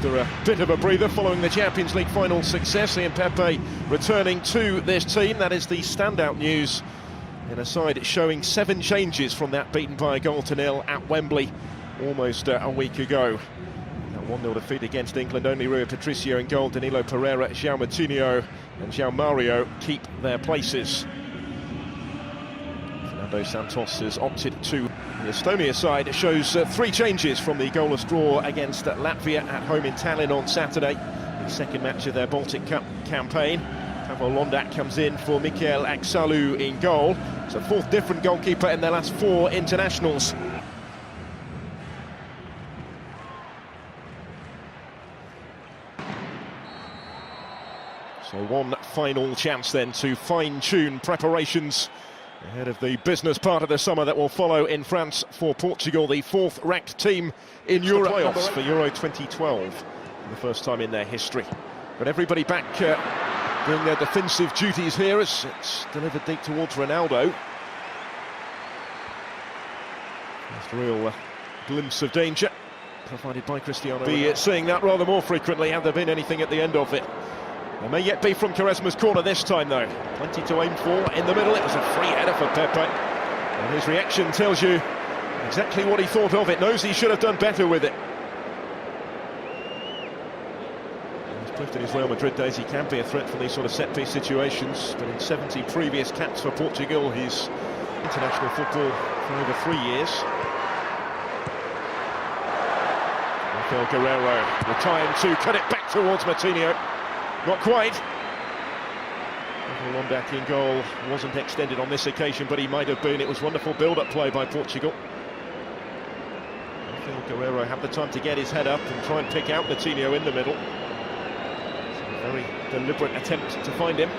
After a bit of a breather following the Champions League final success, Ian Pepe returning to this team. That is the standout news in a side showing 7 changes from that beaten by a goal to nil at Wembley almost a week ago. That 1-0 defeat against England, only Rui Patricio in goal, Danilo Pereira, João Moutinho and João Mario keep their places. Fernando Santos has opted to the Estonia side. It shows 3 changes from the goalless draw against Latvia at home in Tallinn on Saturday, the second match of their Baltic Cup campaign. Pavel Londak comes in for Mikael Aksalu in goal. It's a 4th different goalkeeper in their last 4 internationals. So one final chance then to fine-tune preparations ahead of the business part of the summer that will follow in France for Portugal, the 4th ranked team in Europe playoffs for Euro 2012, for the first time in their history. But everybody back doing their defensive duties here as it's delivered deep towards Ronaldo. First real glimpse of danger provided by Cristiano. Be seeing that rather more frequently. Have there been anything at the end of it? There may yet be from Quaresma's corner this time though. Plenty to aim for in the middle. It was a free header for Pepe. And his reaction tells you exactly what he thought of it. Knows he should have done better with it. He's proved in his Real Madrid days he can be a threat from these sort of set-piece situations. But in 70 previous caps for Portugal, he's international football for over 3 years. Rafael Guerreiro with time to cut it back towards Moutinho. Not quite. Londak in goal wasn't extended on this occasion, but he might have been. It was wonderful build-up play by Portugal. Rafael Guerreiro had the time to get his head up and try and pick out Moutinho in the middle. A very deliberate attempt to find him.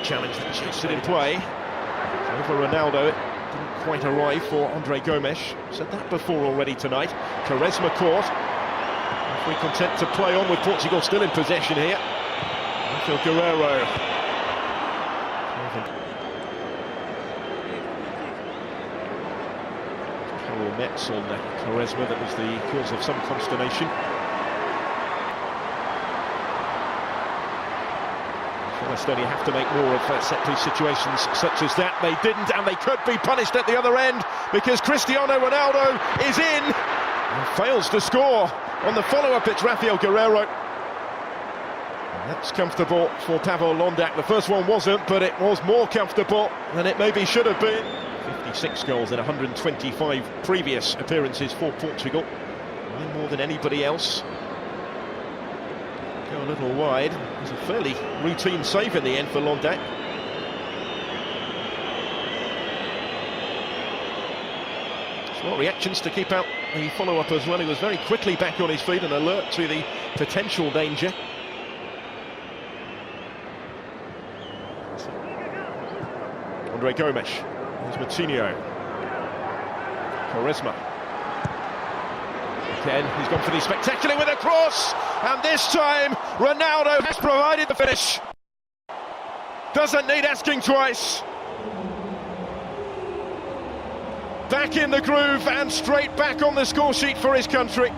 Challenge that shoots it in play. So for Ronaldo, it didn't quite arrive for Andre Gomes. Said that before already tonight. Quaresma caught. We're content to play on with Portugal still in possession here. Rafael Guerreiro. Carol Metz on Quaresma, that was the cause of some consternation. Estonia have to make more of set-piece situations such as that. They didn't, and they could be punished at the other end because Cristiano Ronaldo is in and fails to score. On the follow-up, it's Rafael Guerreiro. And that's comfortable for Pavel Londak. The first one wasn't, but it was more comfortable than it maybe should have been. 56 goals in 125 previous appearances for Portugal. One more than anybody else. Go a little wide. It was a fairly routine save in the end for Londak. Smart reactions to keep out the follow-up as well. He was very quickly back on his feet and alert to the potential danger. Andre Gomes. There's Moutinho. Quaresma. Again, he's gone for the spectacular with a cross, and this time Ronaldo has provided the finish. Doesn't need asking twice. Back in the groove and straight back on the score sheet for his country.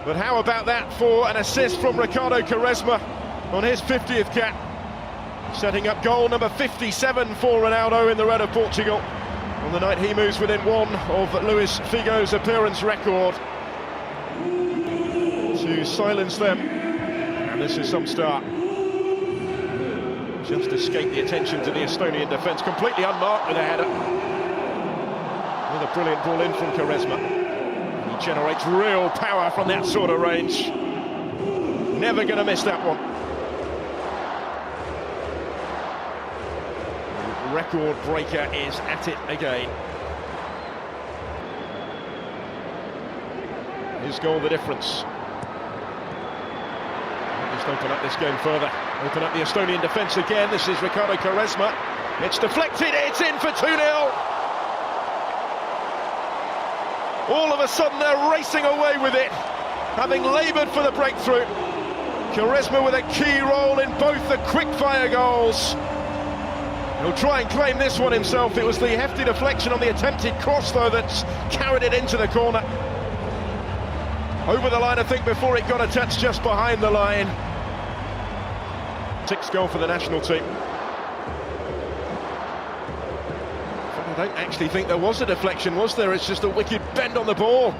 But how about that for an assist from Ricardo Quaresma on his 50th cap, setting up goal number 57 for Ronaldo in the red of Portugal on the night he moves within 1 of Luis Figo's appearance record to silence them. And this is some start. Just escaped the attention to the Estonian defence, completely unmarked with a header. With a brilliant ball in from Quaresma. He generates real power from that sort of range. Never going to miss that one. The record breaker is at it again. His goal the difference. Just open up this game further. Open up the Estonian defence again. This is Ricardo Quaresma. It's deflected, it's in for 2-0. All of a sudden they're racing away with it, having laboured for the breakthrough. Quaresma with a key role in both the quick-fire goals. He'll try and claim this one himself. It was the hefty deflection on the attempted cross, though, that's carried it into the corner. Over the line, I think, before it got a touch just behind the line. Sixth goal for the national team. I don't actually think there was a deflection, was there? It's just a wicked bend on the ball.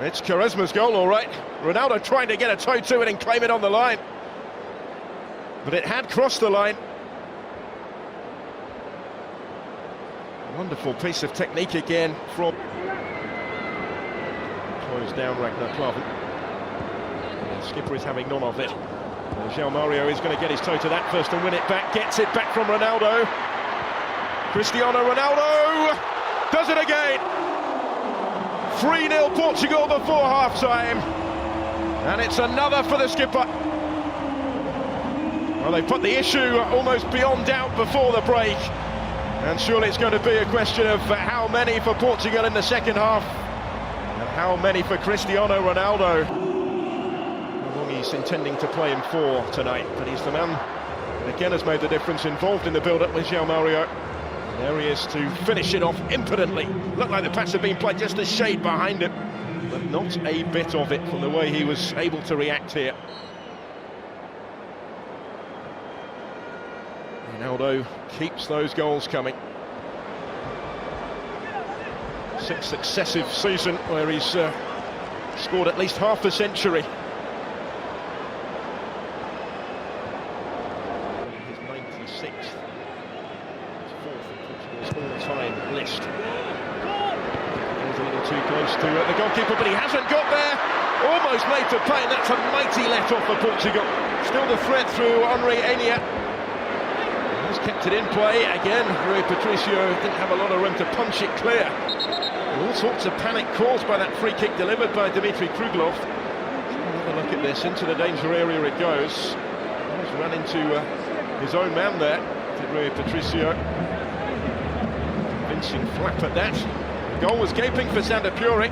It's Quaresma's goal, all right. Ronaldo trying to get a toe to it and claim it on the line. But it had crossed the line. Wonderful piece of technique again from... Closed down Ragnar Klavan. The skipper is having none of it. João Mario is going to get his toe to that first and win it back. Gets it back from Ronaldo. Cristiano Ronaldo does it again. 3-0 Portugal before half-time. And it's another for the skipper. Well, they put the issue almost beyond doubt before the break. And surely it's going to be a question of how many for Portugal in the second half. And how many for Cristiano Ronaldo. How long he's intending to play him for tonight. But he's the man that again has made the difference, involved in the build-up with João Mario. And there he is to finish it off impotently. Looked like the pass had been played just a shade behind him. But not a bit of it from the way he was able to react here. Ronaldo keeps those goals coming. 6th successive season where he's scored at least half a century. His 96th. His 4th in Portugal's all-time list. He's a little too close to the goalkeeper, but he hasn't got there. Almost made to pay, and that's a mighty let-off for Portugal. Still the threat through Henry Enya. He's kept it in play again. Rui Patricio didn't have a lot of room to punch it clear. All sorts of panic caused by that free kick delivered by Dmitry Kruglov. Have a look at this. Into the danger area it goes. He's run into his own man there. Did Rui Patricio. Convincing flap at that. The goal was gaping for Sander Puri.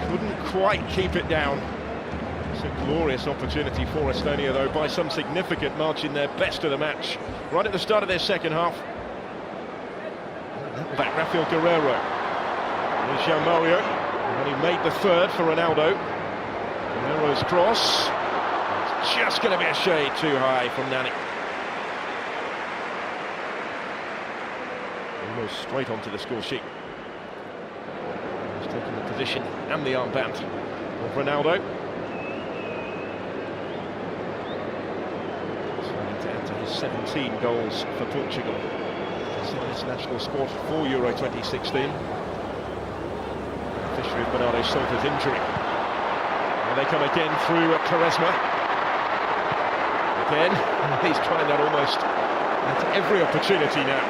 Couldn't quite keep it down. It's a glorious opportunity for Estonia, though, by some significant margin, their best of the match. Right at the start of their second half. Back Rafael Guerreiro. Here's João Mario. And he made the third for Ronaldo. Guerreiro's cross. It's just going to be a shade too high from Nani. Almost straight onto the score sheet. He's taken the position and the armband of Ronaldo. To enter his 17 goals for Portugal. His national squad for Euro 2016. Beneficiary of Bernardo Silva's injury. And they come again through Quaresma. Again, he's trying that almost at every opportunity now.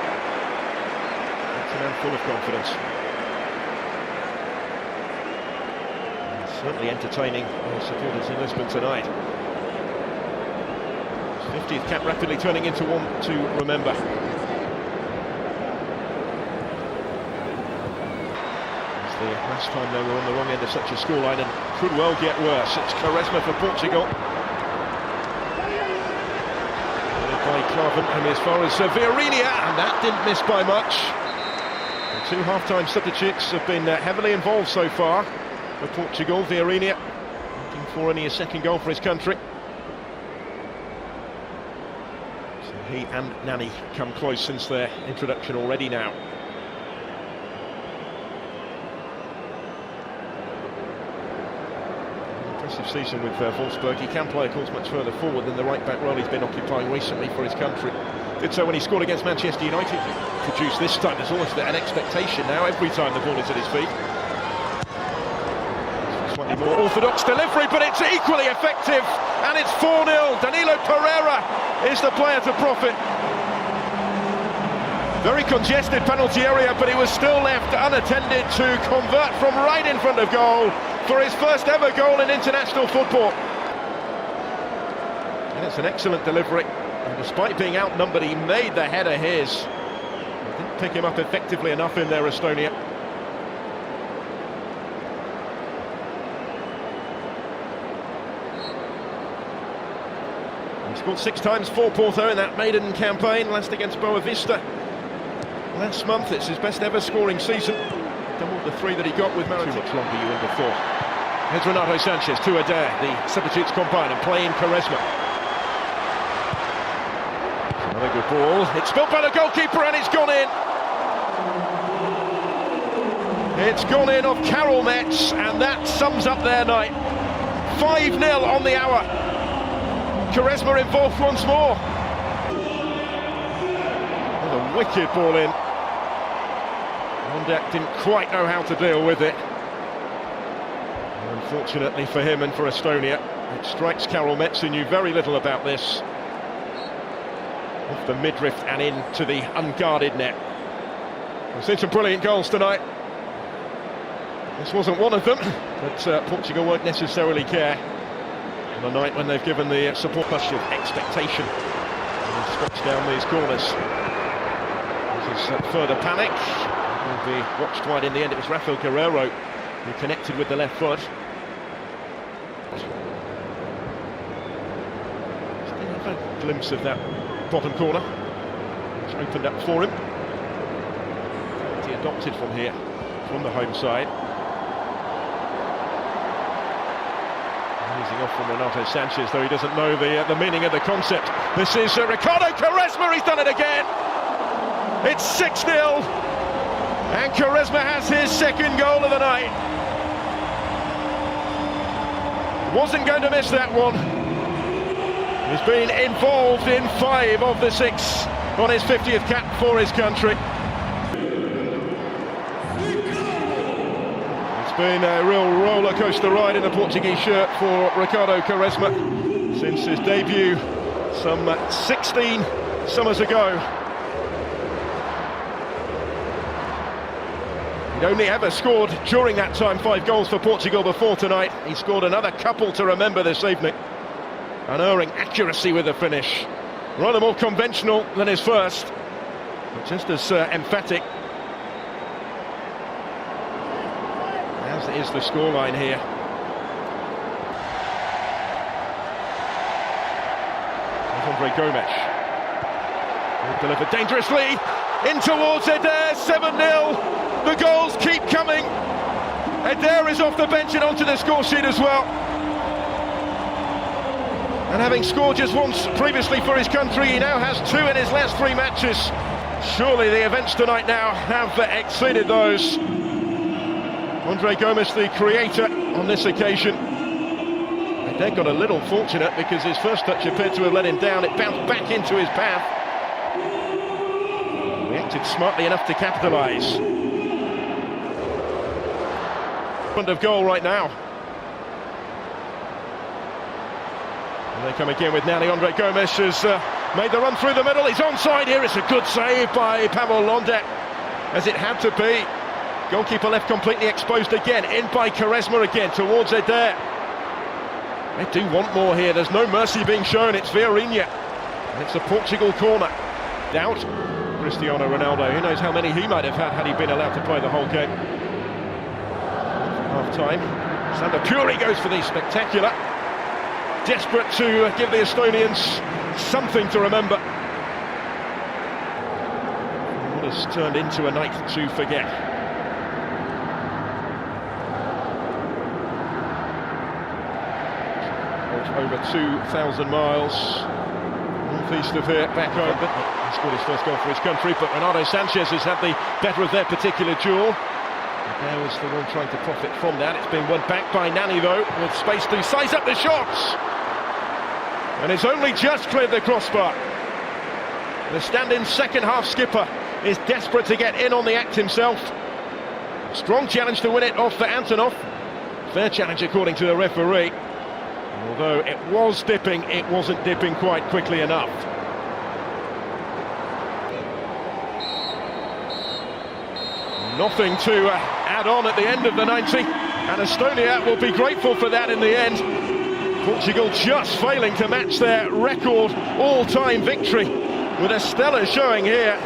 It's a man full of confidence. And certainly entertaining supporters in Lisbon tonight. 50th cap rapidly turning into one to remember. It's the last time they were on the wrong end of such a scoreline, and could well get worse. It's Quaresma for Portugal. By Klavan, and as far as Vieirinha, and that didn't miss by much. The 2 half-time substitutes have been heavily involved so far for Portugal. Vieirinha looking for only a second goal for his country. He and Nani come close since their introduction already now. An impressive season with Wolfsburg. He can play, of course, much further forward than the right-back role he's been occupying recently for his country. Did so when he scored against Manchester United. Produced this time, there's almost an expectation now every time the ball is at his feet. Slightly more orthodox delivery, but it's equally effective, and it's 4-0. Danilo Pereira is the player to profit. Very congested penalty area, but he was still left unattended to convert from right in front of goal for his first ever goal in international football. And it's an excellent delivery, and despite being outnumbered, he made the header his. Didn't pick him up effectively enough in there, Estonia. Scored 6 times for Porto in that maiden campaign, last against Boavista last month. It's his best ever scoring season. Doubled the 3 that he got with Matchà. Too much longer you in before. Here's Renato Sanchez to Adair. The substitutes combine and play in Quaresma. Another good ball. It's spilled by the goalkeeper and it's gone in. It's gone in off Karel Metz, and that sums up their night. 5-0 on the hour. Quaresma involved once more. What a wicked ball in. Mondek didn't quite know how to deal with it. Unfortunately for him and for Estonia, it strikes Karel Metz, who knew very little about this. Off the midriff and into the unguarded net. We've seen some brilliant goals tonight. This wasn't one of them, but Portugal won't necessarily care on a night when they've given the support push of expectation and stretched down these corners. This is further panic. Will be watched wide in the end. It was Rafael Guerreiro who connected with the left foot. Still have a glimpse of that bottom corner, which opened up for him. He adopted from here, from the home side. Easing off from Renato Sanchez, though he doesn't know the meaning of the concept. This is Ricardo Quaresma, he's done it again! It's 6-0, and Quaresma has his second goal of the night. Wasn't going to miss that one. He's been involved in 5 of the 6 on his 50th cap for his country. Been a real roller coaster ride in the Portuguese shirt for Ricardo Quaresma since his debut some 16 summers ago. He'd only ever scored during that time 5 goals for Portugal before tonight. He scored another couple to remember this evening. Unerring accuracy with the finish. Rather more conventional than his first, but just as emphatic. As is the scoreline here. Andre Gomes. Delivered dangerously in towards Adair. 7-0. The goals keep coming. Adair is off the bench and onto the score sheet as well. And having scored just once previously for his country, he now has 2 in his last 3 matches. Surely the events tonight now have exceeded those. Andre Gomes, the creator on this occasion. Adair got a little fortunate because his first touch appeared to have let him down. It bounced back into his path. Reacted smartly enough to capitalise. Front of goal right now. And they come again with Nani. Andre Gomes has made the run through the middle. He's onside here. It's a good save by Pavel Londek, as it had to be. Goalkeeper left completely exposed again. In by Quaresma again towards Adair. They do want more here. There's no mercy being shown. It's Vieirinha. And it's a Portugal corner. Doubt Cristiano Ronaldo. Who knows how many he might have had he been allowed to play the whole game. Half time. Sander Puri goes for the spectacular. Desperate to give the Estonians something to remember. What has turned into a night to forget. Over 2,000 miles northeast of here, back home. He scored his first goal for his country, but Renato Sanchez has had the better of their particular duel. There was the one trying to profit from that. It's been won back by Nani, though, with space to size up the shots. And it's only just cleared the crossbar. The stand-in second-half skipper is desperate to get in on the act himself. Strong challenge to win it off for Antonov. Fair challenge, according to the referee. Although it was dipping, it wasn't dipping quite quickly enough. Nothing to add on at the end of the 90, and Estonia will be grateful for that in the end. Portugal just failing to match their record all-time victory with a stellar showing here.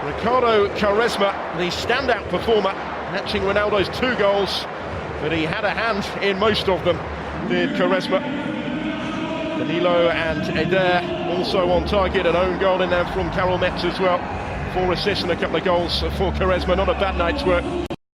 Ricardo Quaresma, the standout performer, matching Ronaldo's 2 goals, but he had a hand in most of them, did Quaresma. Ilo and Eder also on target, an own goal in there from Karel Metz as well. 4 assists and a couple of goals for Quaresma, not a bad night's work.